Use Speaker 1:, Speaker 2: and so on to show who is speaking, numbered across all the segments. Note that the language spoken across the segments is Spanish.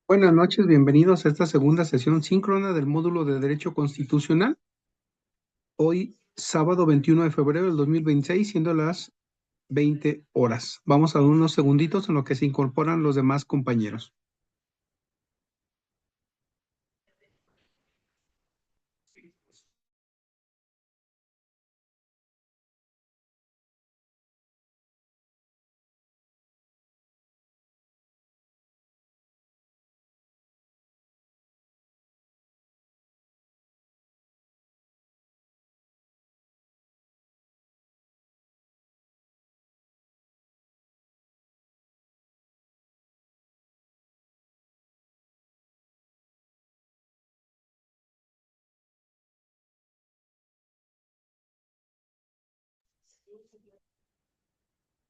Speaker 1: Buenas noches, bienvenidos a esta segunda sesión síncrona del módulo de Derecho Constitucional. Hoy, sábado 21 de febrero del 2026, siendo las 20 horas. Vamos a dar unos segunditos en lo que se incorporan los demás compañeros.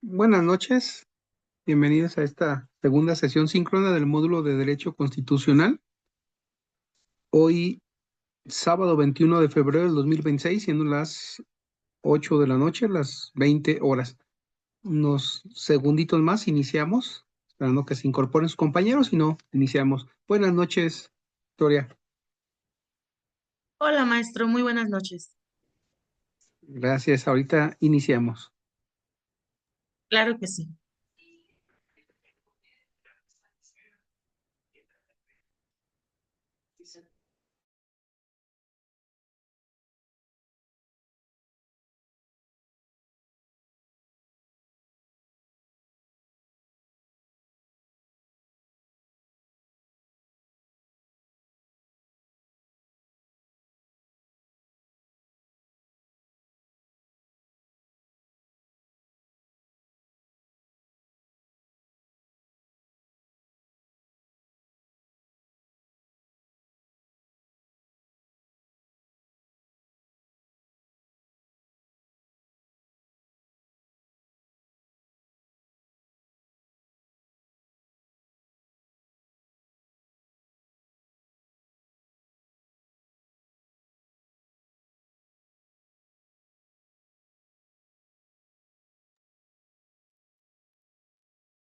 Speaker 1: Buenas noches, bienvenidos a esta segunda sesión síncrona del módulo de Derecho Constitucional. Hoy, sábado 21 de febrero del 2026, siendo las 8 de la noche, las 20 horas. Unos segunditos más, iniciamos, esperando que se incorporen sus compañeros, si no, iniciamos. Buenas noches, Victoria.
Speaker 2: Hola, maestro, muy buenas noches.
Speaker 1: Gracias, ahorita iniciamos.
Speaker 2: Claro que sí.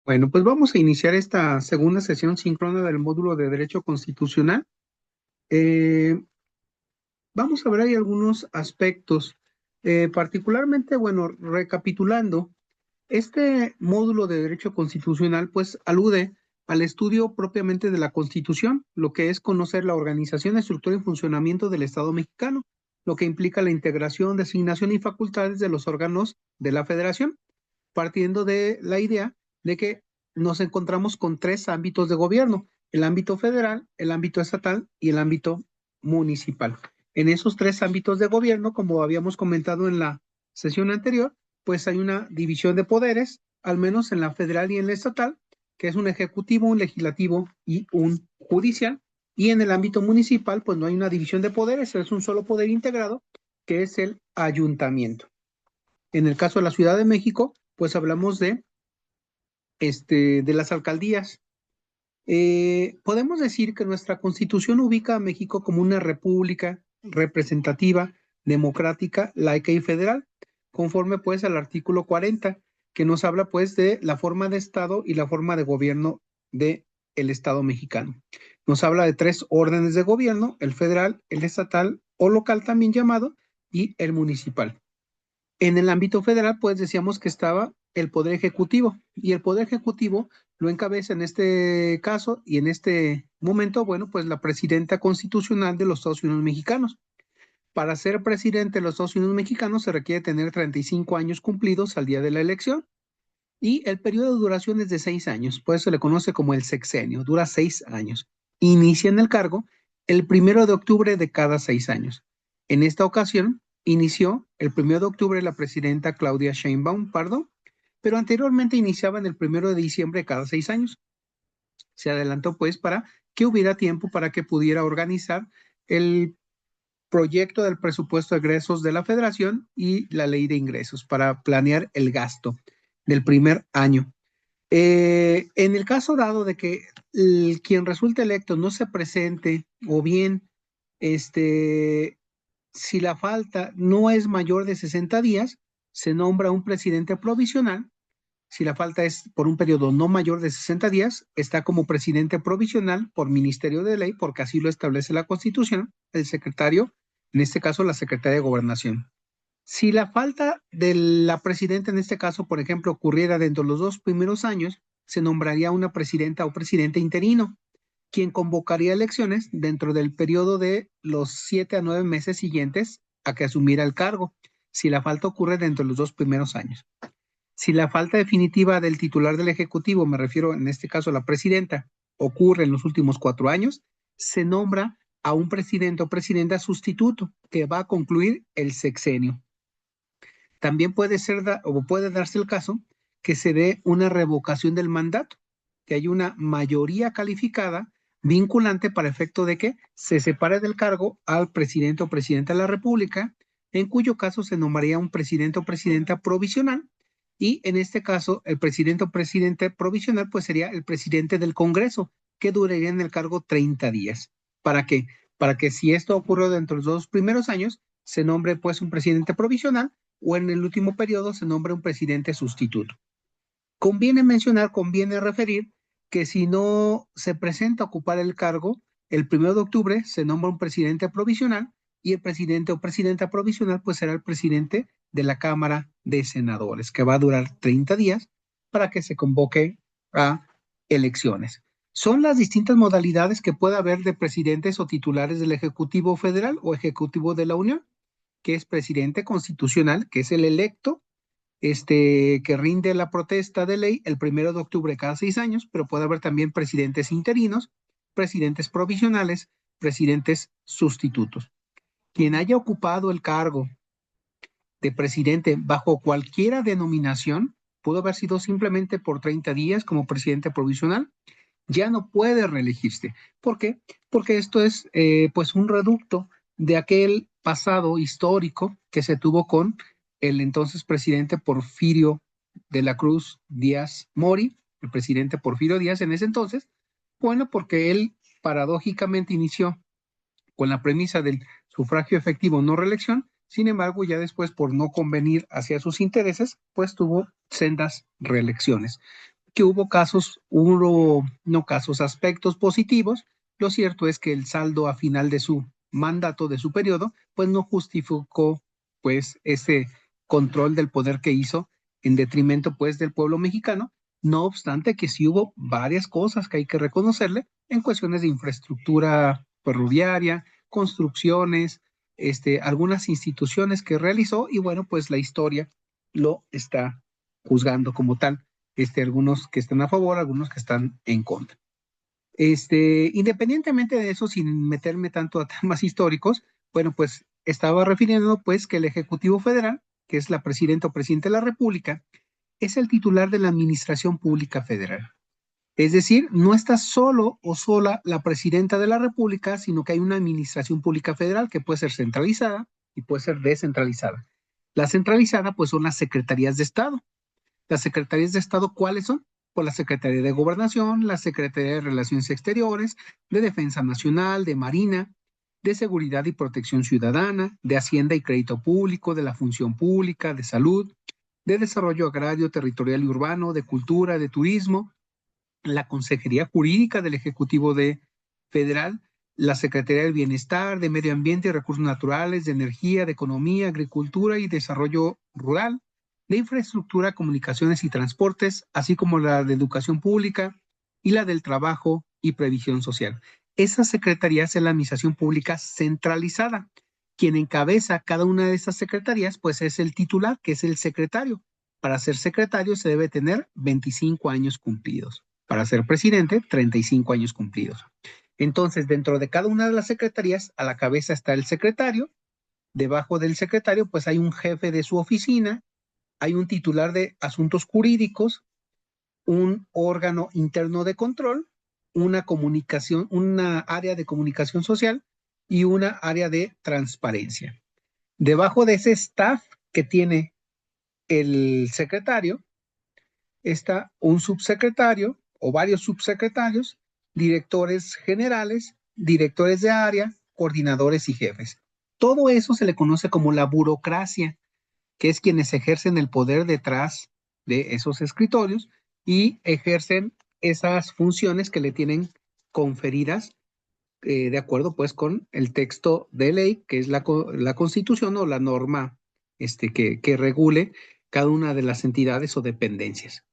Speaker 1: Bueno, pues vamos a iniciar esta segunda sesión síncrona del módulo de Derecho Constitucional. Eh, Vamos a ver ahí algunos aspectos, particularmente, bueno, recapitulando. Este módulo de Derecho Constitucional, pues, alude al estudio propiamente de la Constitución, lo que es conocer la organización, estructura y funcionamiento del Estado mexicano, lo que implica la integración, designación y facultades de los órganos de la Federación, partiendo de la idea de que nos encontramos con tres ámbitos de gobierno: el ámbito federal, el ámbito estatal y el ámbito municipal. En esos tres ámbitos de gobierno, como habíamos comentado en la sesión anterior, pues hay una división de poderes, al menos en la federal y en la estatal, que es un ejecutivo, un legislativo y un judicial. Y en el ámbito municipal, pues no hay una división de poderes, es un solo poder integrado, que es el ayuntamiento. En el caso de la Ciudad de México, pues hablamos de las alcaldías. Podemos decir que nuestra Constitución ubica a México como una república representativa, democrática, laica y federal, conforme pues al artículo 40, que nos habla pues de la forma de Estado y la forma de gobierno del Estado mexicano. Nos habla de tres órdenes de gobierno: el federal, el estatal o local también llamado, y el municipal. En el ámbito federal, pues decíamos que estaba el Poder Ejecutivo, y el Poder Ejecutivo lo encabeza en este caso y en este momento, bueno, pues la presidenta constitucional de los Estados Unidos mexicanos. Para ser presidente de los Estados Unidos mexicanos se requiere tener 35 años cumplidos al día de la elección, y el periodo de duración es de 6 años, por eso se le conoce como el sexenio, dura 6 años. Inicia en el cargo el 1 de octubre de cada 6 años. En esta ocasión, inició el 1 de octubre la presidenta Claudia Sheinbaum Pardo, pero anteriormente iniciaba en el 1 de diciembre de cada 6 años. Se adelantó pues para que hubiera tiempo para que pudiera organizar el proyecto del presupuesto de egresos de la Federación y la ley de ingresos para planear el gasto del primer año. En el caso dado de que quien resulte electo no se presente, o bien si la falta no es mayor de 60 días, se nombra un presidente provisional Si la falta es por un periodo no mayor de 60 días, está como presidente provisional por ministerio de ley, porque así lo establece la Constitución, el secretario, en este caso la Secretaría de Gobernación. Si la falta de la presidenta, en este caso, por ejemplo, ocurriera dentro de los 2 primeros años, se nombraría una presidenta o presidente interino, quien convocaría elecciones dentro del periodo de los 7 a 9 meses siguientes a que asumiera el cargo, si la falta ocurre dentro de los 2 primeros años. Si la falta definitiva del titular del Ejecutivo, me refiero en este caso a la presidenta, ocurre en los últimos 4 años, se nombra a un presidente o presidenta sustituto que va a concluir el sexenio. También puede ser o puede darse el caso que se dé una revocación del mandato, que hay una mayoría calificada vinculante para efecto de que se separe del cargo al presidente o presidenta de la República, en cuyo caso se nombraría un presidente o presidenta provisional, y en este caso el presidente o presidente provisional pues sería el presidente del Congreso, que duraría en el cargo 30 días. ¿Para qué? Para que si esto ocurrió dentro de los 2 primeros años, se nombre pues un presidente provisional, o en el último periodo se nombra un presidente sustituto. Conviene referir que si no se presenta a ocupar el cargo, el 1 de octubre se nombra un presidente provisional, y el presidente o presidenta provisional pues será el presidente de la Cámara de Senadores, que va a durar 30 días para que se convoque a elecciones. Son las distintas modalidades que puede haber de presidentes o titulares del Ejecutivo Federal o Ejecutivo de la Unión, que es presidente constitucional, que es el electo, que rinde la protesta de ley el 1 de octubre cada 6 años, pero puede haber también presidentes interinos, presidentes provisionales, presidentes sustitutos. Quien haya ocupado el cargo de presidente bajo cualquiera denominación, pudo haber sido simplemente por 30 días como presidente provisional, ya no puede reelegirse. ¿Por qué? Porque esto es pues un reducto de aquel pasado histórico que se tuvo con el entonces presidente Porfirio de la Cruz Díaz Mori, el presidente Porfirio Díaz en ese entonces. Bueno, porque él paradójicamente inició con la premisa del sufragio efectivo, no reelección. Sin embargo, ya después, por no convenir hacia sus intereses, pues tuvo sendas reelecciones. Que hubo aspectos positivos. Lo cierto es que el saldo a final de su mandato, de su periodo, pues no justificó pues ese control del poder que hizo en detrimento pues del pueblo mexicano. No obstante que sí hubo varias cosas que hay que reconocerle en cuestiones de infraestructura ferroviaria, construcciones, algunas instituciones que realizó, y bueno, pues la historia lo está juzgando como tal. Algunos que están a favor, algunos que están en contra. Independientemente de eso, sin meterme tanto a temas históricos, bueno, pues estaba refiriendo pues que el Ejecutivo Federal, que es la presidenta o presidente de la República, es el titular de la Administración Pública Federal. Es decir, no está solo o sola la presidenta de la República, sino que hay una administración pública federal que puede ser centralizada y puede ser descentralizada. La centralizada pues son las secretarías de Estado. Las secretarías de Estado, ¿cuáles son? Pues la Secretaría de Gobernación, la Secretaría de Relaciones Exteriores, de Defensa Nacional, de Marina, de Seguridad y Protección Ciudadana, de Hacienda y Crédito Público, de la Función Pública, de Salud, de Desarrollo Agrario, Territorial y Urbano, de Cultura, de Turismo, la Consejería Jurídica del Ejecutivo Federal, la Secretaría del Bienestar, de Medio Ambiente y Recursos Naturales, de Energía, de Economía, Agricultura y Desarrollo Rural, de Infraestructura, Comunicaciones y Transportes, así como la de Educación Pública y la del Trabajo y Previsión Social. Esa secretaría es la Administración Pública centralizada. Quien encabeza cada una de estas secretarías, pues es el titular, que es el secretario. Para ser secretario se debe tener 25 años cumplidos. Para ser presidente, 35 años cumplidos. Entonces, dentro de cada una de las secretarías, a la cabeza está el secretario. Debajo del secretario, pues hay un jefe de su oficina, hay un titular de asuntos jurídicos, un órgano interno de control, una área de comunicación social y una área de transparencia. Debajo de ese staff que tiene el secretario, está un subsecretario o varios subsecretarios, directores generales, directores de área, coordinadores y jefes. Todo eso se le conoce como la burocracia, que es quienes ejercen el poder detrás de esos escritorios y ejercen esas funciones que le tienen conferidas de acuerdo pues con el texto de ley, que es la Constitución o la norma que regule cada una de las entidades o dependencias.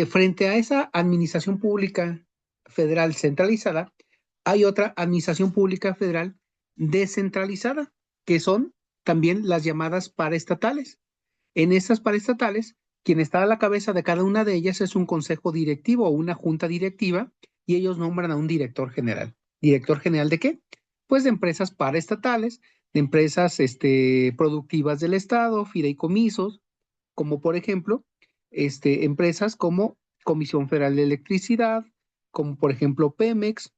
Speaker 1: Frente a esa administración pública federal centralizada, hay otra administración pública federal descentralizada, que son también las llamadas paraestatales. En estas paraestatales, quien está a la cabeza de cada una de ellas es un consejo directivo o una junta directiva y ellos nombran a un director general. ¿Director general de qué? Pues de empresas paraestatales, de empresas productivas del Estado, fideicomisos, como por ejemplo, empresas como Comisión Federal de Electricidad, como por ejemplo Pemex,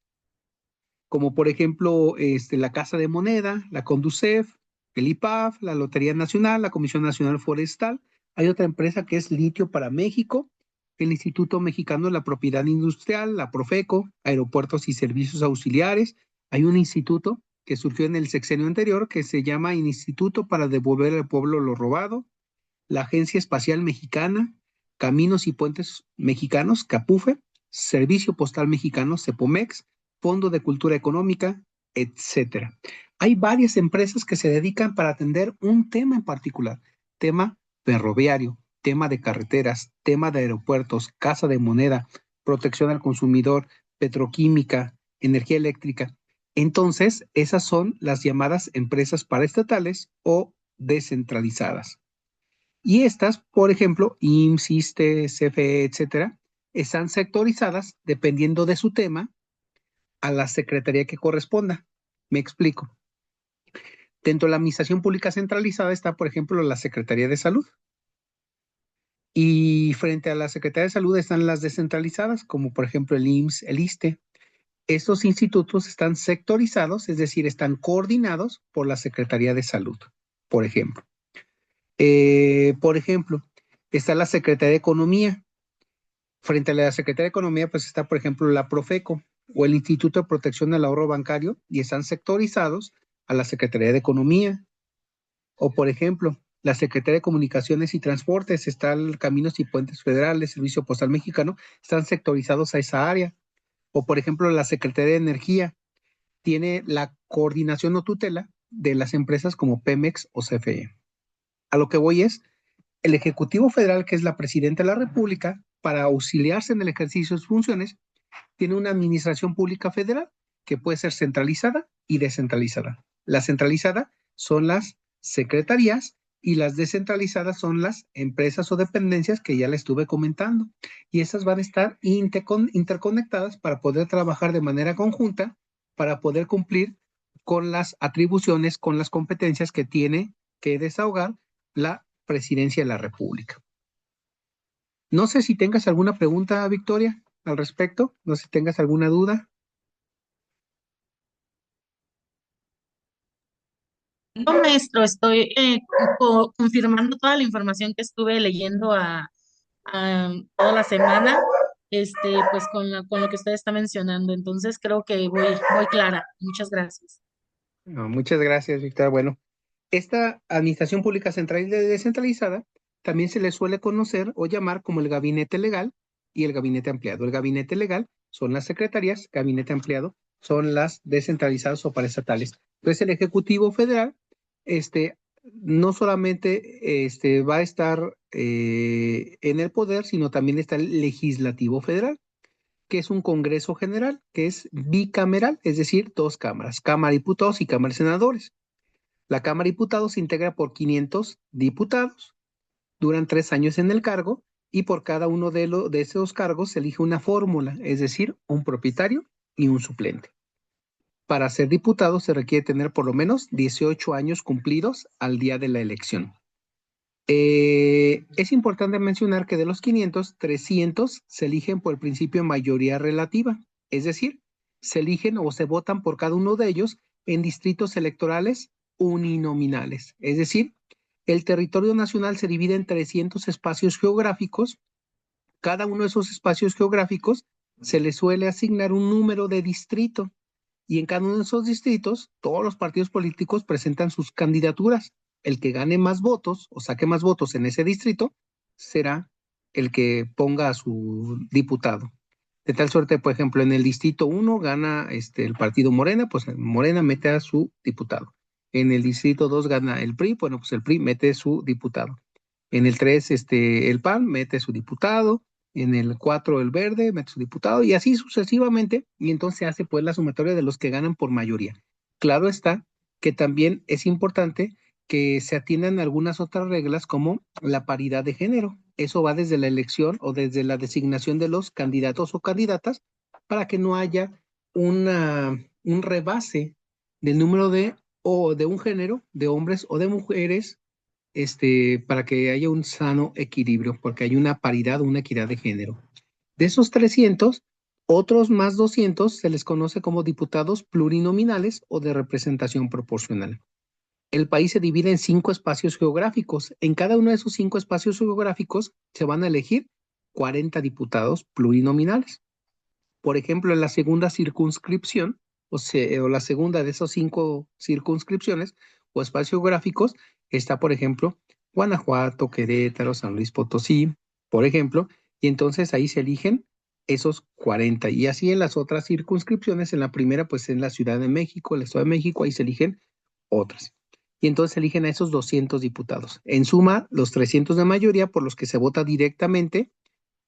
Speaker 1: como por ejemplo la Casa de Moneda, la Conducef, el IPAF, la Lotería Nacional, la Comisión Nacional Forestal. Hay otra empresa que es Litio para México, el Instituto Mexicano de la Propiedad Industrial, la Profeco, Aeropuertos y Servicios Auxiliares. Hay un instituto que surgió en el sexenio anterior que se llama Instituto para Devolver al Pueblo lo Robado, la Agencia Espacial Mexicana, Caminos y Puentes Mexicanos, CAPUFE, Servicio Postal Mexicano, CEPOMEX, Fondo de Cultura Económica, etcétera. Hay varias empresas que se dedican para atender un tema en particular, tema ferroviario, tema de carreteras, tema de aeropuertos, casa de moneda, protección al consumidor, petroquímica, energía eléctrica. Entonces, esas son las llamadas empresas paraestatales o descentralizadas. Y estas, por ejemplo, IMSS, ISSSTE, CFE, etcétera, están sectorizadas dependiendo de su tema a la secretaría que corresponda. Me explico. Dentro de la Administración Pública Centralizada está, por ejemplo, la Secretaría de Salud. Y frente a la Secretaría de Salud están las descentralizadas, como por ejemplo el IMSS, el ISSSTE. Estos institutos están sectorizados, es decir, están coordinados por la Secretaría de Salud, por ejemplo. Está la Secretaría de Economía. Frente a la Secretaría de Economía, pues está, por ejemplo, la Profeco o el Instituto de Protección del Ahorro Bancario y están sectorizados a la Secretaría de Economía. O, por ejemplo, la Secretaría de Comunicaciones y Transportes, está el Caminos y Puentes Federales, Servicio Postal Mexicano, están sectorizados a esa área. O, por ejemplo, la Secretaría de Energía tiene la coordinación o tutela de las empresas como Pemex o CFE. A lo que voy es, el Ejecutivo Federal, que es la Presidenta de la República, para auxiliarse en el ejercicio de sus funciones, tiene una administración pública federal que puede ser centralizada y descentralizada. La centralizada son las secretarías y las descentralizadas son las empresas o dependencias que ya le estuve comentando. Y esas van a estar interconectadas para poder trabajar de manera conjunta, para poder cumplir con las atribuciones, con las competencias que tiene que desahogar la Presidencia de la República. No sé si tengas alguna pregunta, Victoria, al respecto. No sé si tengas alguna duda.
Speaker 2: No, maestro, estoy confirmando toda la información que estuve leyendo toda la semana, pues con lo que usted está mencionando. Entonces creo que voy clara. Muchas gracias.
Speaker 1: No, muchas gracias, Victoria. Bueno, esta Administración Pública Central y Descentralizada también se le suele conocer o llamar como el gabinete legal y el gabinete ampliado. El gabinete legal son las secretarías, gabinete ampliado son las descentralizadas o paraestatales. Entonces el Ejecutivo Federal, no solamente va a estar en el poder, sino también está el Legislativo Federal, que es un Congreso General, que es bicameral, es decir, dos cámaras, Cámara de Diputados y Cámara de Senadores. La Cámara de Diputados se integra por 500 diputados, duran 3 años en el cargo y por cada uno de esos cargos se elige una fórmula, es decir, un propietario y un suplente. Para ser diputado se requiere tener por lo menos 18 años cumplidos al día de la elección. Es importante mencionar que de los 500, 300 se eligen por el principio de mayoría relativa, es decir, se eligen o se votan por cada uno de ellos en distritos electorales uninominales, es decir, el territorio nacional se divide en 300 espacios geográficos. Cada uno de esos espacios geográficos se le suele asignar un número de distrito y en cada uno de esos distritos todos los partidos políticos presentan sus candidaturas. El que gane más votos o saque más votos en ese distrito será el que ponga a su diputado. De tal suerte, por ejemplo, en el distrito 1 gana el partido Morena, pues Morena mete a su diputado. En el distrito 2 gana el PRI, bueno, pues el PRI mete su diputado. En el 3 el PAN mete su diputado. En el 4 el Verde mete su diputado y así sucesivamente. Y entonces se hace pues la sumatoria de los que ganan por mayoría. Claro está que también es importante que se atiendan algunas otras reglas como la paridad de género. Eso va desde la elección o desde la designación de los candidatos o candidatas para que no haya un rebase del número o de un género, de hombres o de mujeres, para que haya un sano equilibrio, porque hay una paridad, una equidad de género. De esos 300, otros más 200 se les conoce como diputados plurinominales o de representación proporcional. El país se divide en 5 espacios geográficos. En cada uno de esos 5 espacios geográficos se van a elegir 40 diputados plurinominales. Por ejemplo, en la segunda circunscripción, o la segunda de esos 5 circunscripciones o espacios geográficos, está, por ejemplo, Guanajuato, Querétaro, San Luis Potosí, por ejemplo, y entonces ahí se eligen esos 40. Y así en las otras circunscripciones, en la primera, pues en la Ciudad de México, el Estado de México, ahí se eligen otras. Y entonces eligen a esos 200 diputados. En suma, los 300 de mayoría por los que se vota directamente,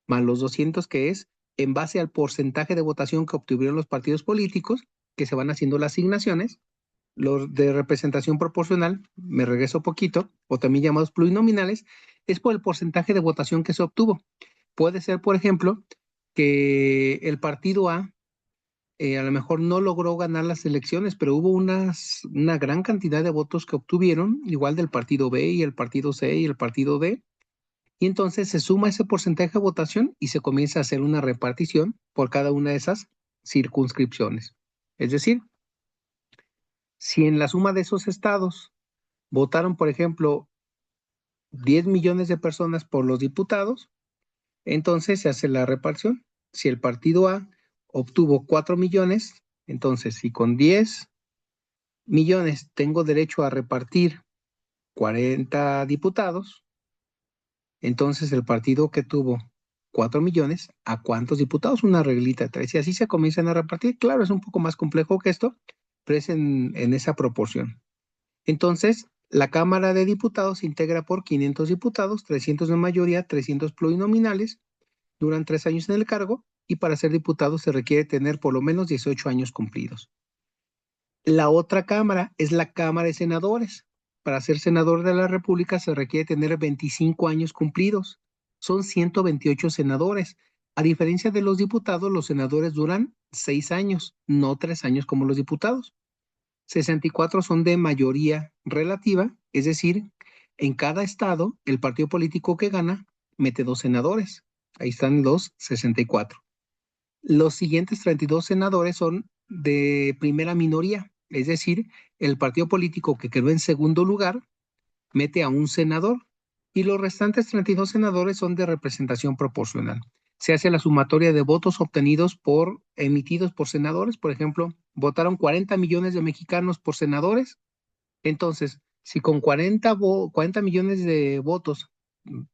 Speaker 1: más los 200 que es en base al porcentaje de votación que obtuvieron los partidos políticos, que se van haciendo las asignaciones, los de representación proporcional, me regreso poquito, o también llamados plurinominales, es por el porcentaje de votación que se obtuvo. Puede ser, por ejemplo, que el partido a lo mejor no logró ganar las elecciones, pero hubo una gran cantidad de votos que obtuvieron, igual del partido B y el partido C y el partido D, y entonces se suma ese porcentaje de votación y se comienza a hacer una repartición por cada una de esas circunscripciones. Es decir, si en la suma de esos estados votaron, por ejemplo, 10 millones de personas por los diputados, entonces se hace la repartición. Si el partido A obtuvo 4 millones, entonces si con 10 millones tengo derecho a repartir 40 diputados, entonces el partido que tuvo 4 millones, ¿a cuántos diputados? Una reglita de 3. Y así se comienzan a repartir. Claro, es un poco más complejo que esto, pero es en esa proporción. Entonces, la Cámara de Diputados se integra por 500 diputados, 300 de mayoría, 300 plurinominales, duran 3 años en el cargo y para ser diputado se requiere tener por lo menos 18 años cumplidos. La otra cámara es la Cámara de Senadores. Para ser senador de la República se requiere tener 25 años cumplidos. Son 128 senadores. A diferencia de los diputados, los senadores duran 6 años, no 3 años como los diputados. 64 son de mayoría relativa, es decir, en cada estado el partido político que gana mete 2 senadores. Ahí están los 64. Los siguientes 32 senadores son de primera minoría, es decir, el partido político que quedó en segundo lugar mete a un senador y los restantes 32 senadores son de representación proporcional. Se hace la sumatoria de votos obtenidos emitidos por senadores, por ejemplo, votaron 40 millones de mexicanos por senadores, entonces, si con 40 millones de votos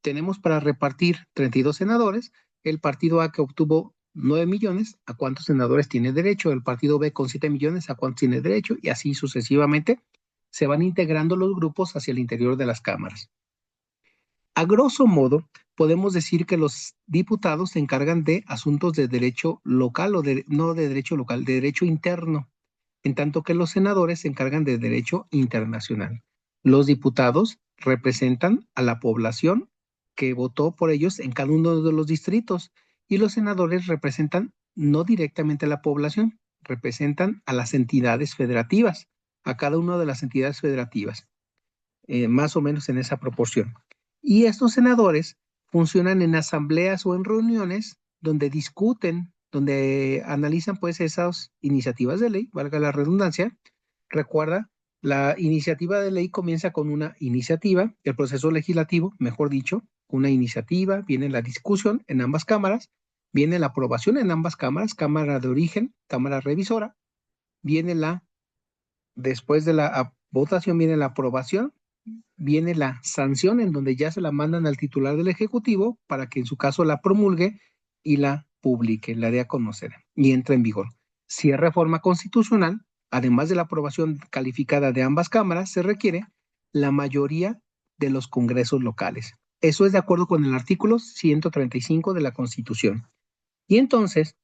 Speaker 1: tenemos para repartir 32 senadores, el partido A que obtuvo 9 millones, ¿a cuántos senadores tiene derecho? El partido B con 7 millones, ¿a cuántos tiene derecho? Y así sucesivamente se van integrando los grupos hacia el interior de las cámaras. A grosso modo, podemos decir que los diputados se encargan de asuntos de derecho local no de derecho local, de derecho interno, en tanto que los senadores se encargan de derecho internacional. Los diputados representan a la población que votó por ellos en cada uno de los distritos y los senadores representan no directamente a la población, representan a las entidades federativas, a cada una de las entidades federativas, más o menos en esa proporción. Y estos senadores funcionan en asambleas o en reuniones donde discuten, donde analizan pues esas iniciativas de ley, valga la redundancia. Recuerda, la iniciativa de ley comienza con una iniciativa, el proceso legislativo, mejor dicho, una iniciativa, viene la discusión en ambas cámaras, viene la aprobación en ambas cámaras, cámara de origen, cámara revisora, viene después de la votación viene la aprobación viene la sanción en donde ya se la mandan al titular del Ejecutivo para que en su caso la promulgue y la publique, la dé a conocer y entre en vigor. Si es reforma constitucional, además de la aprobación calificada de ambas cámaras, se requiere la mayoría de los congresos locales. Eso es de acuerdo con el artículo 135 de la Constitución. Y entonces,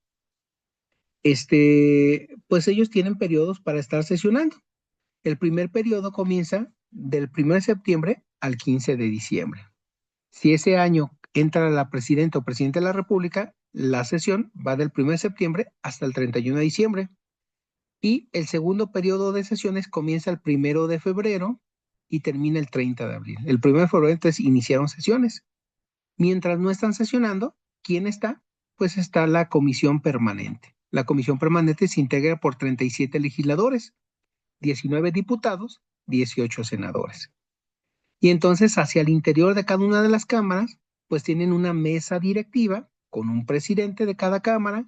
Speaker 1: pues ellos tienen periodos para estar sesionando. El primer periodo comienza del 1 de septiembre al 15 de diciembre. Si ese año entra la presidenta o presidente de la República, la sesión va del 1 de septiembre hasta el 31 de diciembre. Y el segundo periodo de sesiones comienza el 1 de febrero y termina el 30 de abril. El 1 de febrero entonces iniciaron sesiones. Mientras no están sesionando, ¿quién está? Pues está la comisión permanente. La comisión permanente se integra por 37 legisladores, 19 diputados, 18 senadores. Y entonces hacia el interior de cada una de las cámaras, pues tienen una mesa directiva con un presidente de cada cámara,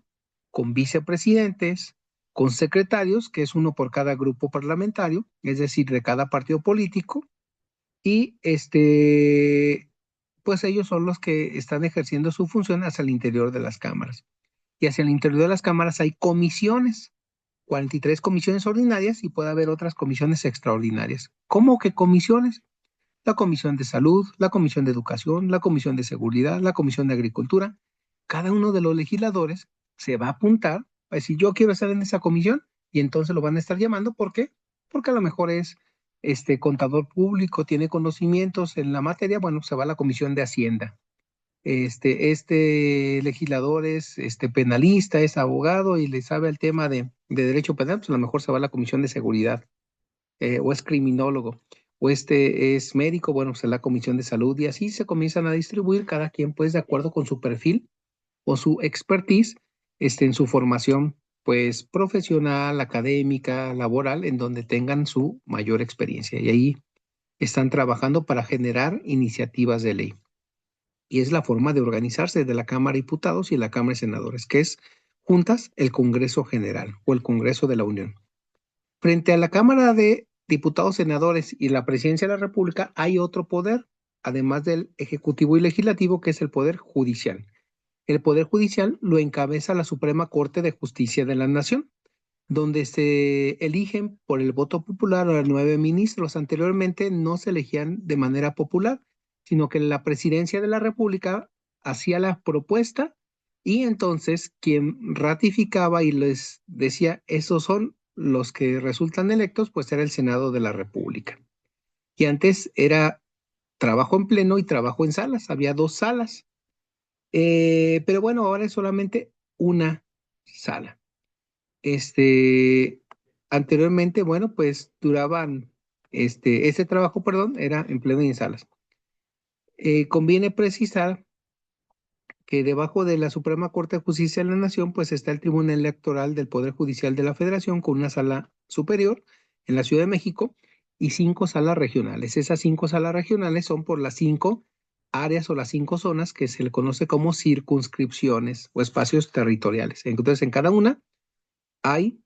Speaker 1: con vicepresidentes, con secretarios, que es uno por cada grupo parlamentario, es decir, de cada partido político, y pues ellos son los que están ejerciendo su función hacia el interior de las cámaras. Y hacia el interior de las cámaras hay comisiones, 43 comisiones ordinarias y puede haber otras comisiones extraordinarias. ¿Cómo que comisiones? La Comisión de Salud, la Comisión de Educación, la Comisión de Seguridad, la Comisión de Agricultura. Cada uno de los legisladores se va a apuntar, va a decir, yo quiero estar en esa comisión, y entonces lo van a estar llamando. ¿Por qué? Porque a lo mejor es contador público, tiene conocimientos en la materia, bueno, se va a la Comisión de Hacienda. Legislador es penalista, es abogado y le sabe el tema de derecho penal, pues a lo mejor se va a la Comisión de Seguridad, o es criminólogo, o es médico, bueno, pues a la Comisión de Salud, y así se comienzan a distribuir cada quien pues de acuerdo con su perfil o su expertise, en su formación pues profesional, académica, laboral, en donde tengan su mayor experiencia, y ahí están trabajando para generar iniciativas de ley. Y es la forma de organizarse de la Cámara de Diputados y la Cámara de Senadores, que es juntas el Congreso General o el Congreso de la Unión. Frente a la Cámara de Diputados, Senadores y la Presidencia de la República hay otro poder, además del Ejecutivo y Legislativo, que es el Poder Judicial. El Poder Judicial lo encabeza la Suprema Corte de Justicia de la Nación, donde se eligen por el voto popular a 9 ministros. Anteriormente no se elegían de manera popular, sino que la Presidencia de la República hacía la propuesta y entonces quien ratificaba y les decía, esos son los que resultan electos, pues era el Senado de la República. Y antes era trabajo en pleno y trabajo en salas, había 2 salas. Pero bueno, ahora es solamente una sala. Anteriormente, bueno, pues duraban, ese trabajo, perdón, era en pleno y en salas. Conviene precisar que debajo de la Suprema Corte de Justicia de la Nación, pues está el Tribunal Electoral del Poder Judicial de la Federación con una sala superior en la Ciudad de México y 5 salas regionales. Esas 5 salas regionales son por las 5 áreas o las 5 zonas que se le conoce como circunscripciones o espacios territoriales. Entonces, en cada una hay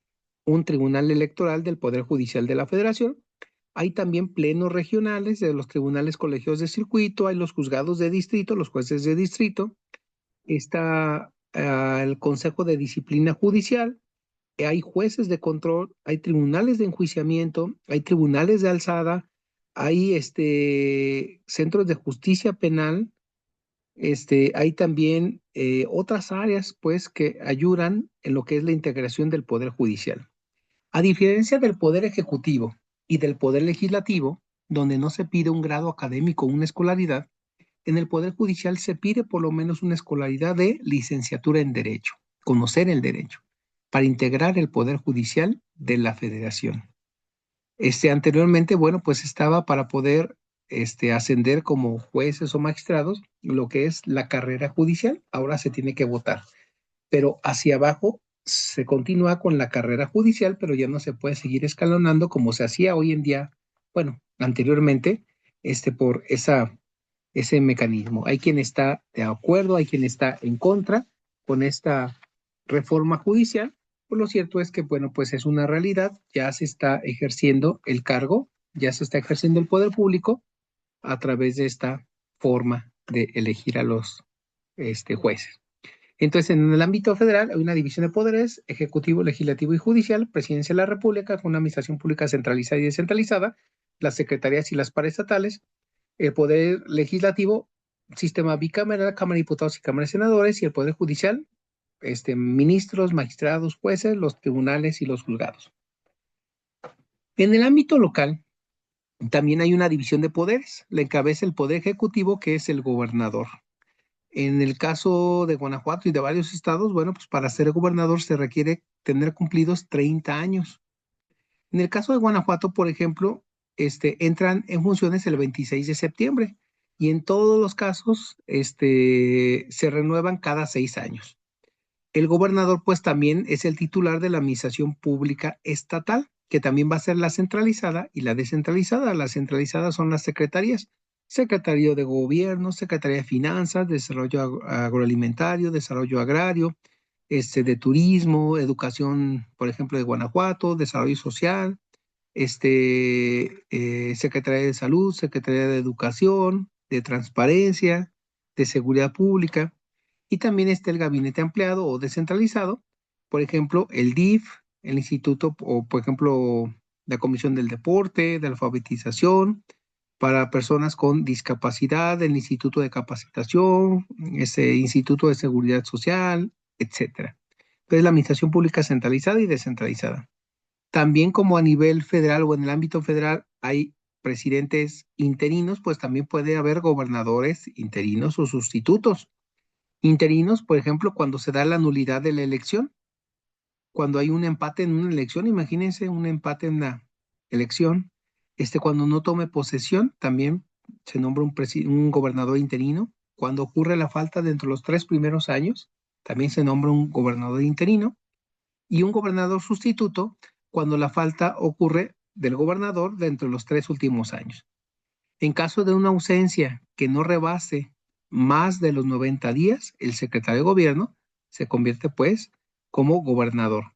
Speaker 1: un tribunal electoral del Poder Judicial de la Federación. Hay también plenos regionales de los tribunales colegios de circuito, hay los juzgados de distrito, los jueces de distrito, está el Consejo de Disciplina Judicial, hay jueces de control, hay tribunales de enjuiciamiento, hay tribunales de alzada, hay centros de justicia penal, hay también otras áreas pues que ayudan en lo que es la integración del Poder Judicial. A diferencia del Poder Ejecutivo y del Poder Legislativo, donde no se pide un grado académico o una escolaridad, en el Poder Judicial se pide por lo menos una escolaridad de licenciatura en Derecho, conocer el derecho, para integrar el Poder Judicial de la Federación. Anteriormente, bueno, pues estaba para poder ascender como jueces o magistrados, lo que es la carrera judicial, ahora se tiene que votar. Pero hacia abajo se continúa con la carrera judicial, pero ya no se puede seguir escalonando como se hacía hoy en día, bueno, anteriormente, por ese mecanismo. Hay quien está de acuerdo, hay quien está en contra con esta reforma judicial. Pues lo cierto es que, bueno, pues es una realidad, ya se está ejerciendo el cargo, ya se está ejerciendo el poder público a través de esta forma de elegir a los jueces. Entonces, en el ámbito federal hay una división de poderes: ejecutivo, legislativo y judicial, presidencia de la República con una administración pública centralizada y descentralizada, las secretarías y las paraestatales, el poder legislativo, sistema bicameral, Cámara de Diputados y Cámara de Senadores, y el poder judicial, ministros, magistrados, jueces, los tribunales y los juzgados. En el ámbito local, también hay una división de poderes. La encabeza el poder ejecutivo, que es el gobernador. En el caso de Guanajuato y de varios estados, bueno, pues para ser gobernador se requiere tener cumplidos 30 años. En el caso de Guanajuato, por ejemplo, entran en funciones el 26 de septiembre y en todos los casos se renuevan cada 6 años. El gobernador, pues también es el titular de la administración pública estatal, que también va a ser la centralizada y la descentralizada. Las centralizadas son las secretarías: Secretario de Gobierno, Secretaría de Finanzas, Desarrollo Agroalimentario, Desarrollo Agrario, de Turismo, Educación, por ejemplo, de Guanajuato, Desarrollo Social, Secretaría de Salud, Secretaría de Educación, de Transparencia, de Seguridad Pública. Y también está el gabinete ampliado o descentralizado, por ejemplo, el DIF, el instituto, o por ejemplo, la Comisión del Deporte, de Alfabetización, para personas con discapacidad, el Instituto de Capacitación, ese Instituto de Seguridad Social, etcétera. Entonces, la administración pública centralizada y descentralizada. También, como a nivel federal o en el ámbito federal hay presidentes interinos, pues también puede haber gobernadores interinos o sustitutos. Interinos, por ejemplo, cuando se da la nulidad de la elección, cuando hay un empate en una elección, imagínense un empate en la elección, cuando no tome posesión, también se nombra un gobernador interino. Cuando ocurre la falta dentro de los 3 primeros años, también se nombra un gobernador interino, y un gobernador sustituto cuando la falta ocurre del gobernador dentro de los 3 últimos años. En caso de una ausencia que no rebase más de los 90 días, el secretario de gobierno se convierte pues como gobernador.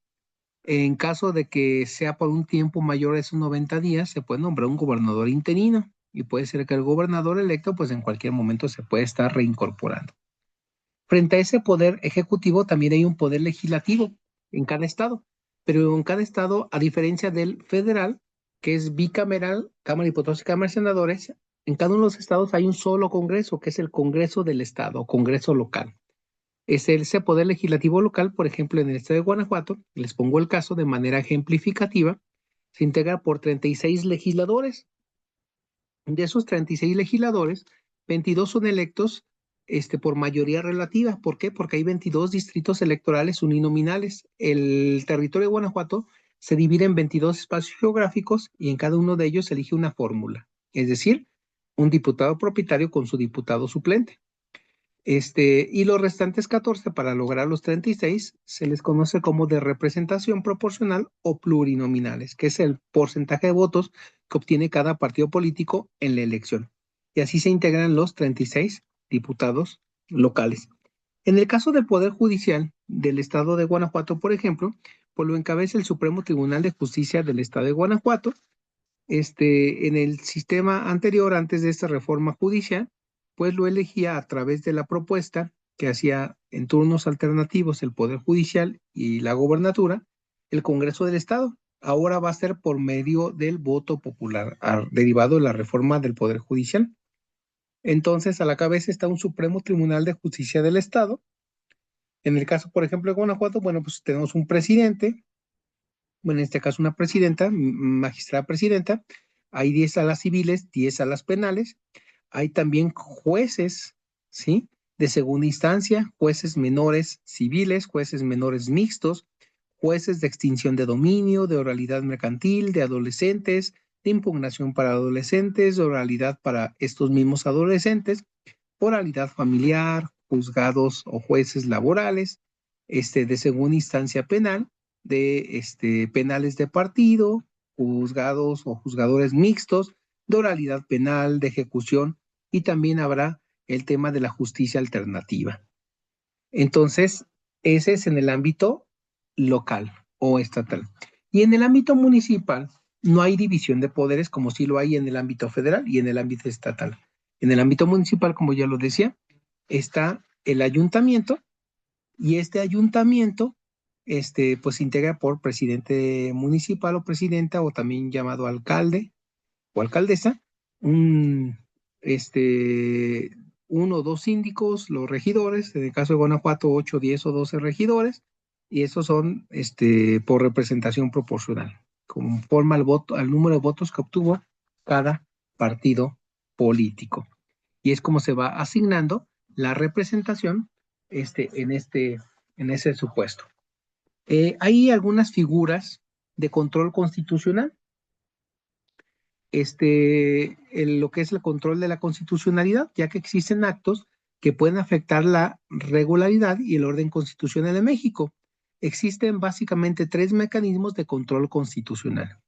Speaker 1: En caso de que sea por un tiempo mayor a esos 90 días, se puede nombrar un gobernador interino y puede ser que el gobernador electo pues en cualquier momento se puede estar reincorporando. Frente a ese poder ejecutivo también hay un poder legislativo en cada estado, pero en cada estado, a diferencia del federal, que es bicameral, Cámara de Diputados y Cámara de Senadores, en cada uno de los estados hay un solo congreso, que es el Congreso del Estado, Congreso local. Es ese poder legislativo local, por ejemplo, en el estado de Guanajuato, les pongo el caso de manera ejemplificativa, se integra por 36 legisladores. De esos 36 legisladores, 22 son electos por mayoría relativa. ¿Por qué? Porque hay 22 distritos electorales uninominales. El territorio de Guanajuato se divide en 22 espacios geográficos y en cada uno de ellos se elige una fórmula, es decir, un diputado propietario con su diputado suplente. Y los restantes 14, para lograr los 36, se les conoce como de representación proporcional o plurinominales, que es el porcentaje de votos que obtiene cada partido político en la elección. Y así se integran los 36 diputados locales. En el caso del Poder Judicial del Estado de Guanajuato, por ejemplo, pues lo encabeza el Supremo Tribunal de Justicia del Estado de Guanajuato. En el sistema anterior, antes de esta reforma judicial, pues lo elegía a través de la propuesta que hacía en turnos alternativos el Poder Judicial y la gobernatura, el Congreso del Estado. Ahora va a ser por medio del voto popular, derivado de la reforma del Poder Judicial. Entonces, a la cabeza está un Supremo Tribunal de Justicia del Estado. En el caso, por ejemplo, de Guanajuato, bueno, pues tenemos un presidente, bueno, en este caso una presidenta, magistrada presidenta. Hay 10 salas civiles, 10 salas penales. Hay también jueces, ¿sí? De segunda instancia, jueces menores civiles, jueces menores mixtos, jueces de extinción de dominio, de oralidad mercantil, de adolescentes, de impugnación para adolescentes, de oralidad para estos mismos adolescentes, oralidad familiar, juzgados o jueces laborales, de segunda instancia penal, de penales de partido, juzgados o juzgadores mixtos, de oralidad penal, de ejecución, y también habrá el tema de la justicia alternativa. Entonces, ese es en el ámbito local o estatal. Y en el ámbito municipal, no hay división de poderes como sí lo hay en el ámbito federal y en el ámbito estatal. En el ámbito municipal, como ya lo decía, está el ayuntamiento y este ayuntamiento pues se integra por presidente municipal o presidenta o también llamado alcalde o alcaldesa, un, este, uno o dos síndicos, los regidores, en el caso de Guanajuato, 8, 10 o 12 regidores, y esos son por representación proporcional, conforme al voto, al número de votos que obtuvo cada partido político. Y es como se va asignando la representación en ese supuesto. Hay algunas figuras de control constitucional lo que es el control de la constitucionalidad, ya que existen actos que pueden afectar la regularidad y el orden constitucional de México. Existen básicamente tres mecanismos de control constitucional: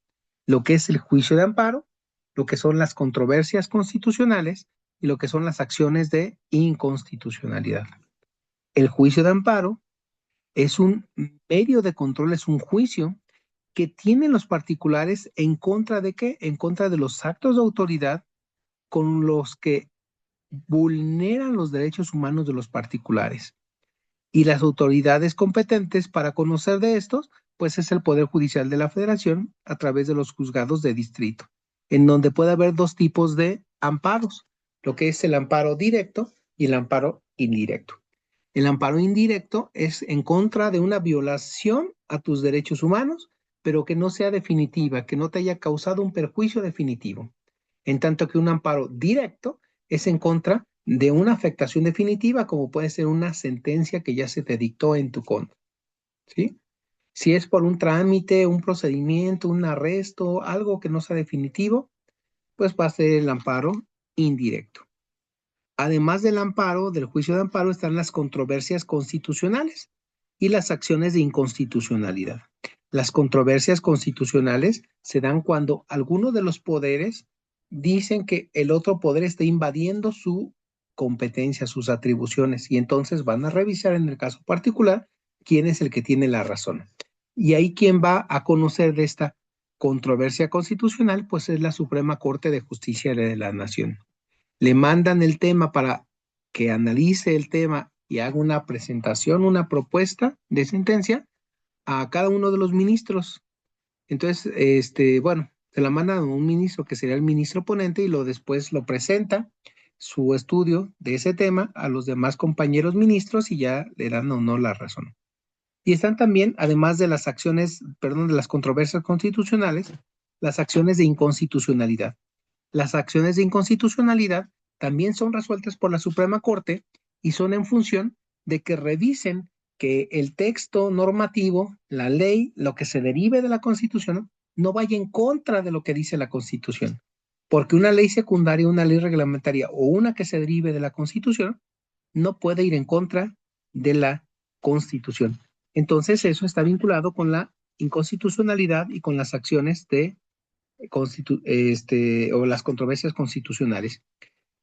Speaker 1: lo que es el juicio de amparo, lo que son las controversias constitucionales y lo que son las acciones de inconstitucionalidad. El juicio de amparo es un medio de control, es un juicio que tienen los particulares en contra de qué? En contra de los actos de autoridad con los que vulneran los derechos humanos de los particulares. Y las autoridades competentes para conocer de estos, pues es el Poder Judicial de la Federación a través de los juzgados de distrito, en donde puede haber dos tipos de amparos, lo que es el amparo directo y el amparo indirecto. El amparo indirecto es en contra de una violación a tus derechos humanos, pero que no sea definitiva, que no te haya causado un perjuicio definitivo. En tanto que un amparo directo es en contra de una afectación definitiva, como puede ser una sentencia que ya se te dictó en tu contra, ¿sí? Si es por un trámite, un procedimiento, un arresto, algo que no sea definitivo, pues va a ser el amparo indirecto. Además del amparo, del juicio de amparo, están las controversias constitucionales y las acciones de inconstitucionalidad. Las controversias constitucionales se dan cuando alguno de los poderes dicen que el otro poder está invadiendo su competencia, sus atribuciones, y entonces van a revisar en el caso particular quién es el que tiene la razón. Y ahí quien va a conocer de esta controversia constitucional, pues es la Suprema Corte de Justicia de la Nación. Le mandan el tema para que analice el tema y haga una presentación, una propuesta de sentencia a cada uno de los ministros. Entonces, bueno, se la mandan a un ministro que sería el ministro ponente y después lo presenta su estudio de ese tema a los demás compañeros ministros y ya le dan o no la razón. Y están también, además de las acciones, perdón, de las controversias constitucionales, las acciones de inconstitucionalidad. Las acciones de inconstitucionalidad también son resueltas por la Suprema Corte y son en función de que revisen que el texto normativo, la ley, lo que se derive de la Constitución, no vaya en contra de lo que dice la Constitución. Porque una ley secundaria, una ley reglamentaria o una que se derive de la Constitución no puede ir en contra de la Constitución. Entonces eso está vinculado con la inconstitucionalidad y con las acciones de o las controversias constitucionales.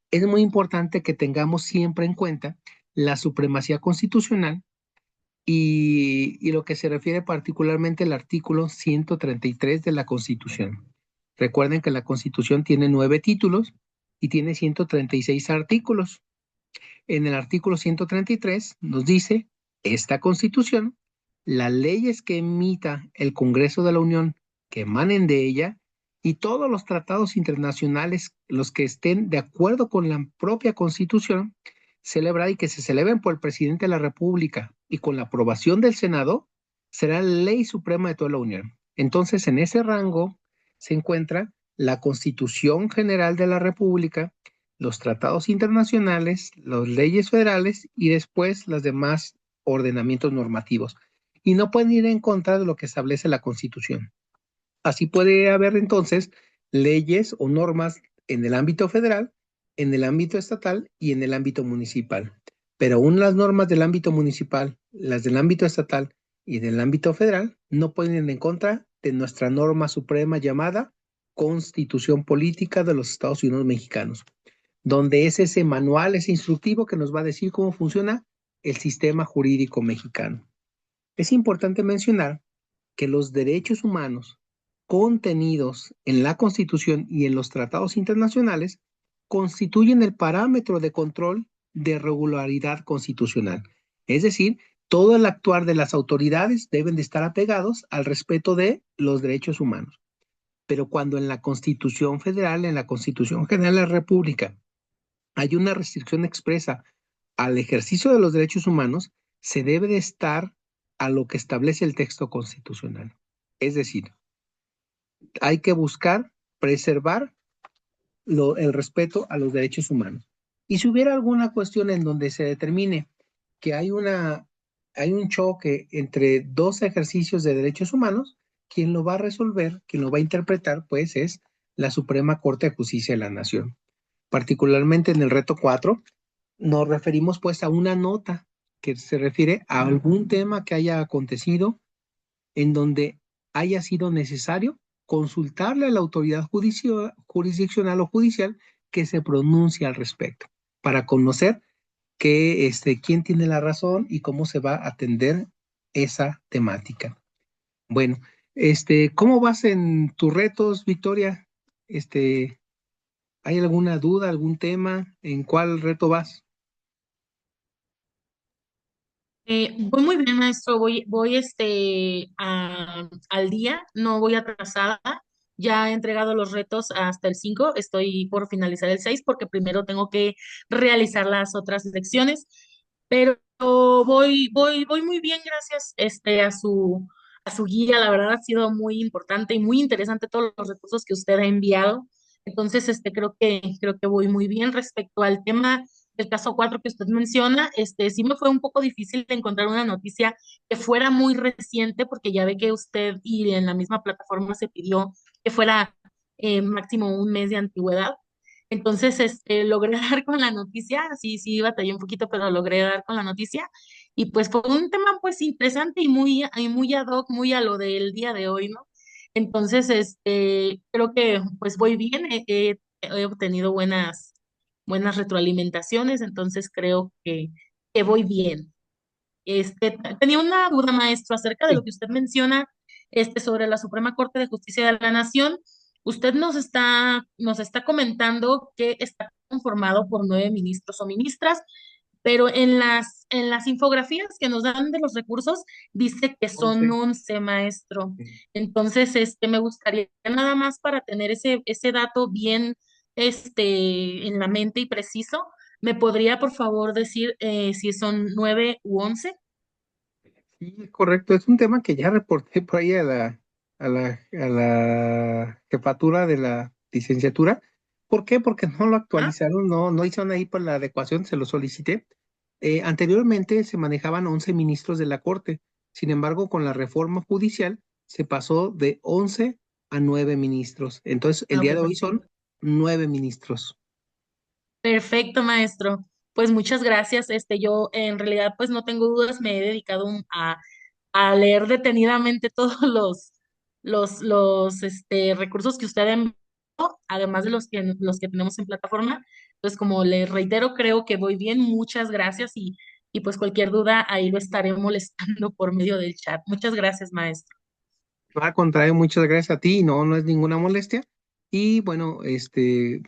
Speaker 1: Es muy importante que tengamos siempre en cuenta la supremacía constitucional y lo que se refiere particularmente al artículo 133 de la Constitución. Recuerden que la Constitución tiene 9 títulos y tiene 136 artículos. En el artículo 133 nos dice: esta Constitución, las leyes que emita el Congreso de la Unión, que emanen de ella, y todos los tratados internacionales, los que estén de acuerdo con la propia Constitución, celebrar y que se celebren por el presidente de la República y con la aprobación del Senado, será ley suprema de toda la Unión. Entonces, en ese rango se encuentra la Constitución General de la República, los tratados internacionales, las leyes federales y después los demás ordenamientos normativos. Y no pueden ir en contra de lo que establece la Constitución. Así puede haber entonces leyes o normas en el ámbito federal, en el ámbito estatal y en el ámbito municipal. Pero aún las normas del ámbito municipal, las del ámbito estatal y del ámbito federal no pueden ir en contra de nuestra norma suprema llamada Constitución Política de los Estados Unidos Mexicanos, donde es ese manual, ese instructivo que nos va a decir cómo funciona el sistema jurídico mexicano. Es importante mencionar que los derechos humanos contenidos en la Constitución y en los tratados internacionales constituyen el parámetro de control de regularidad constitucional. Es decir, todo el actuar de las autoridades deben de estar apegados al respeto de los derechos humanos. Pero cuando en la Constitución Federal, en la Constitución General de la República, hay una restricción expresa al ejercicio de los derechos humanos, se debe de estar a lo que establece el texto constitucional. Es decir, hay que buscar preservar el respeto a los derechos humanos. Y si hubiera alguna cuestión en donde se determine que hay un choque entre dos ejercicios de derechos humanos, quien lo va a resolver, quien lo va a interpretar, pues es la Suprema Corte de Justicia de la Nación. Particularmente en el reto 4, nos referimos pues a una nota que se refiere a algún tema que haya acontecido en donde haya sido necesario consultarle a la autoridad jurisdiccional o judicial que se pronuncie al respecto, para conocer quién tiene la razón y cómo se va a atender esa temática. Bueno, ¿cómo vas en tus retos, Victoria? ¿Hay alguna duda, algún tema? ¿En cuál reto vas?
Speaker 2: Voy muy bien, maestro. Voy al día, no voy atrasada. Ya he entregado los retos hasta el 5. Estoy por finalizar el 6 porque primero tengo que realizar las otras lecciones. Pero voy muy bien, gracias a su guía. La verdad ha sido muy importante y muy interesante todos los recursos que usted ha enviado. Entonces, creo que voy muy bien respecto al tema del caso 4 que usted menciona. Sí me fue un poco difícil de encontrar una noticia que fuera muy reciente, porque ya ve que usted y en la misma plataforma se pidió que fuera máximo un mes de antigüedad. Entonces, logré dar con la noticia, sí, batallé un poquito, pero logré dar con la noticia. Y pues fue un tema pues interesante y muy ad hoc, muy a lo del día de hoy, ¿no? Entonces, creo que pues voy bien, he obtenido buenas retroalimentaciones, entonces creo que voy bien. Tenía una duda, maestro, acerca de lo
Speaker 1: Sí.
Speaker 2: que usted menciona, sobre la Suprema Corte de Justicia de la Nación. Usted nos está comentando que está conformado por 9 ministros o ministras, pero en las infografías que nos dan de los recursos dice que son
Speaker 1: 11.
Speaker 2: 11, maestro. Entonces, me gustaría nada más para tener ese dato bien, en la mente y preciso. ¿Me podría, por favor, decir si son 9 u 11?
Speaker 1: Sí, correcto. Es un tema que ya reporté por ahí a la jefatura de la licenciatura. ¿Por qué? Porque no lo
Speaker 2: ¿Ah?
Speaker 1: actualizaron, no hicieron ahí por la adecuación, se lo solicité. Anteriormente se manejaban 11 ministros de la Corte. Sin embargo, con la reforma judicial se pasó de 11 a 9 ministros. Entonces, el
Speaker 2: Ah,
Speaker 1: día
Speaker 2: ok,
Speaker 1: de hoy
Speaker 2: perfecto.
Speaker 1: son 9 ministros.
Speaker 2: Perfecto, maestro. Pues muchas gracias. Yo en realidad pues no tengo dudas, me he dedicado a leer detenidamente todos los recursos que usted envió, además de los que tenemos en plataforma. Pues como le reitero, creo que voy bien. Muchas gracias y pues cualquier duda ahí lo estaré molestando por medio del chat. Muchas gracias, maestro.
Speaker 1: Al contrario, muchas gracias a ti, no es ninguna molestia. Y bueno,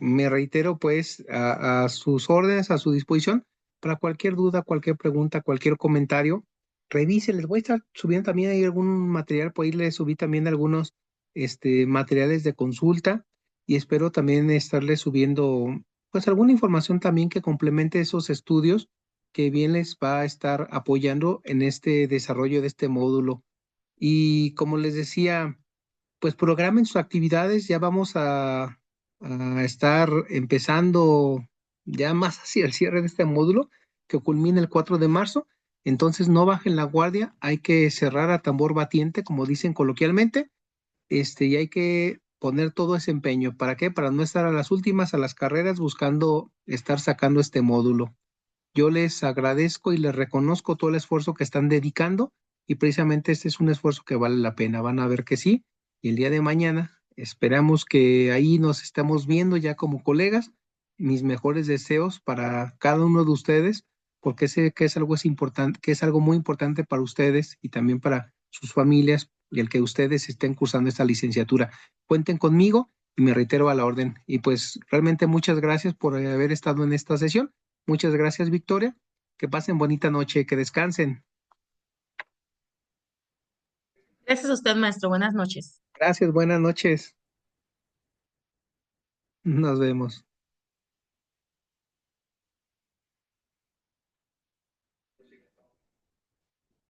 Speaker 1: me reitero pues a sus órdenes, a su disposición, para cualquier duda, cualquier pregunta, cualquier comentario, revise, les voy a estar subiendo también ahí algún material, por ahí les subí también algunos materiales de consulta y espero también estarles subiendo pues alguna información también que complemente esos estudios que bien les va a estar apoyando en este desarrollo de este módulo. Y como les decía, pues programen sus actividades, ya vamos a estar empezando ya más hacia el cierre de este módulo que culmina el 4 de marzo. Entonces no bajen la guardia, hay que cerrar a tambor batiente, como dicen coloquialmente, y hay que poner todo ese empeño. ¿Para qué? Para no estar a las últimas, a las carreras, buscando estar sacando este módulo. Yo les agradezco y les reconozco todo el esfuerzo que están dedicando y precisamente este es un esfuerzo que vale la pena. Van a ver que sí. Y el día de mañana esperamos que ahí nos estemos viendo ya como colegas. Mis mejores deseos para cada uno de ustedes, porque sé que es algo importante, que es algo muy importante para ustedes y también para sus familias, y el que ustedes estén cursando esta licenciatura. Cuenten conmigo y me reitero a la orden. Y pues realmente muchas gracias por haber estado en esta sesión. Muchas gracias, Victoria. Que pasen bonita noche, que descansen.
Speaker 2: Gracias a usted, maestro. Buenas noches.
Speaker 1: Gracias, buenas noches. Nos vemos.